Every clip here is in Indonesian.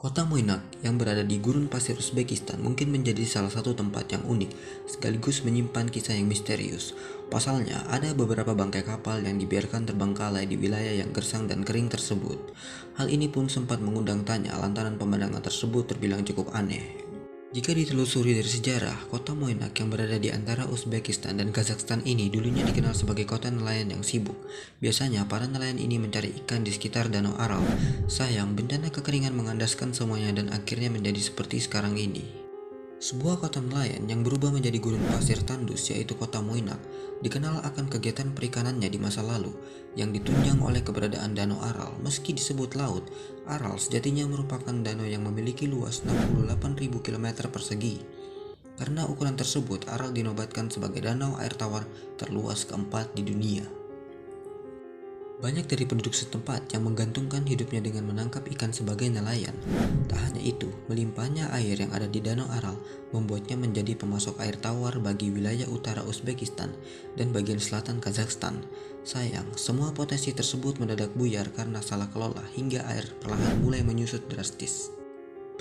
Kota Moynak yang berada di gurun pasir Uzbekistan mungkin menjadi salah satu tempat yang unik, sekaligus menyimpan kisah yang misterius. Pasalnya, ada beberapa bangkai kapal yang dibiarkan terbengkalai di wilayah yang gersang dan kering tersebut. Hal ini pun sempat mengundang tanya lantaran pemandangan tersebut terbilang cukup aneh. Jika ditelusuri dari sejarah, kota Moynak yang berada di antara Uzbekistan dan Kazakhstan ini dulunya dikenal sebagai kota nelayan yang sibuk. Biasanya para nelayan ini mencari ikan di sekitar Danau Aral. Sayang, bencana kekeringan mengandaskan semuanya dan akhirnya menjadi seperti sekarang ini. Sebuah kota nelayan yang berubah menjadi gurun pasir tandus yaitu kota Moynak dikenal akan kegiatan perikanannya di masa lalu yang ditunjang oleh keberadaan Danau Aral. Meski disebut laut, Aral sejatinya merupakan danau yang memiliki luas 68.000 km persegi. Karena ukuran tersebut, Aral dinobatkan sebagai danau air tawar terluas keempat di dunia. Banyak dari penduduk setempat yang menggantungkan hidupnya dengan menangkap ikan sebagai nelayan. Tak hanya itu, melimpahnya air yang ada di Danau Aral membuatnya menjadi pemasok air tawar bagi wilayah utara Uzbekistan dan bagian selatan Kazakhstan. Sayang, semua potensi tersebut mendadak buyar karena salah kelola hingga air perlahan mulai menyusut drastis.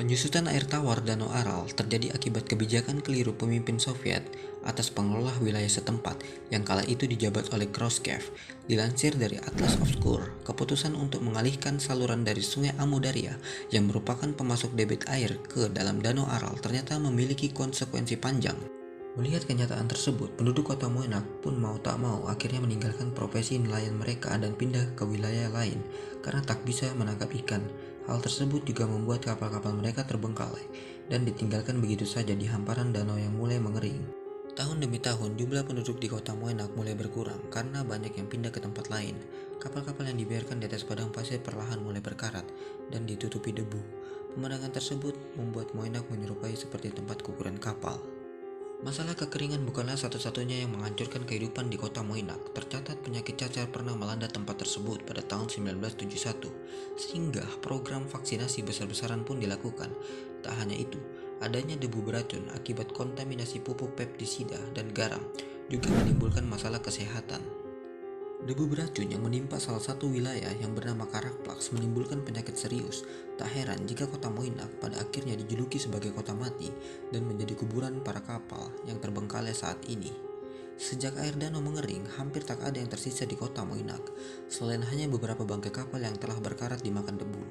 Penyusutan air tawar Danau Aral terjadi akibat kebijakan keliru pemimpin Soviet atas pengelola wilayah setempat yang kala itu dijabat oleh Khrushchev. Dilansir dari Atlas Obscure, keputusan untuk mengalihkan saluran dari Sungai Amudarya yang merupakan pemasok debit air ke dalam Danau Aral ternyata memiliki konsekuensi panjang. Melihat kenyataan tersebut, penduduk kota Moynak pun mau tak mau akhirnya meninggalkan profesi nelayan mereka dan pindah ke wilayah lain karena tak bisa menangkap ikan. Hal tersebut juga membuat kapal-kapal mereka terbengkalai dan ditinggalkan begitu saja di hamparan danau yang mulai mengering. Tahun demi tahun, jumlah penduduk di kota Moynak mulai berkurang karena banyak yang pindah ke tempat lain. Kapal-kapal yang dibiarkan di atas padang pasir perlahan mulai berkarat dan ditutupi debu. Pemandangan tersebut membuat Moynak menyerupai seperti tempat kuburan kapal. Masalah kekeringan bukanlah satu-satunya yang menghancurkan kehidupan di kota Moynak. Tercatat penyakit cacar pernah melanda tempat tersebut pada tahun 1971, sehingga program vaksinasi besar-besaran pun dilakukan. Tak hanya itu, adanya debu beracun akibat kontaminasi pupuk pestisida dan garam juga menimbulkan masalah kesehatan. Debu beracun yang menimpa salah satu wilayah yang bernama Karakplaks menimbulkan penyakit serius. Tak heran jika kota Moynak pada akhirnya dijuluki sebagai kota mati dan menjadi kuburan para kapal yang terbengkalai saat ini. Sejak air danau mengering, hampir tak ada yang tersisa di kota Moynak, selain hanya beberapa bangkai kapal yang telah berkarat dimakan debu.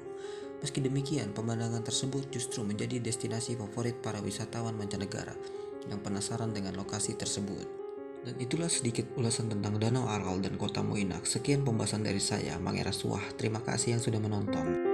Meski demikian, pemandangan tersebut justru menjadi destinasi favorit para wisatawan mancanegara yang penasaran dengan lokasi tersebut. Dan itulah sedikit ulasan tentang Danau Aral dan kota Moynak. Sekian pembahasan dari saya, Mang Era Suah. Terima kasih yang sudah menonton.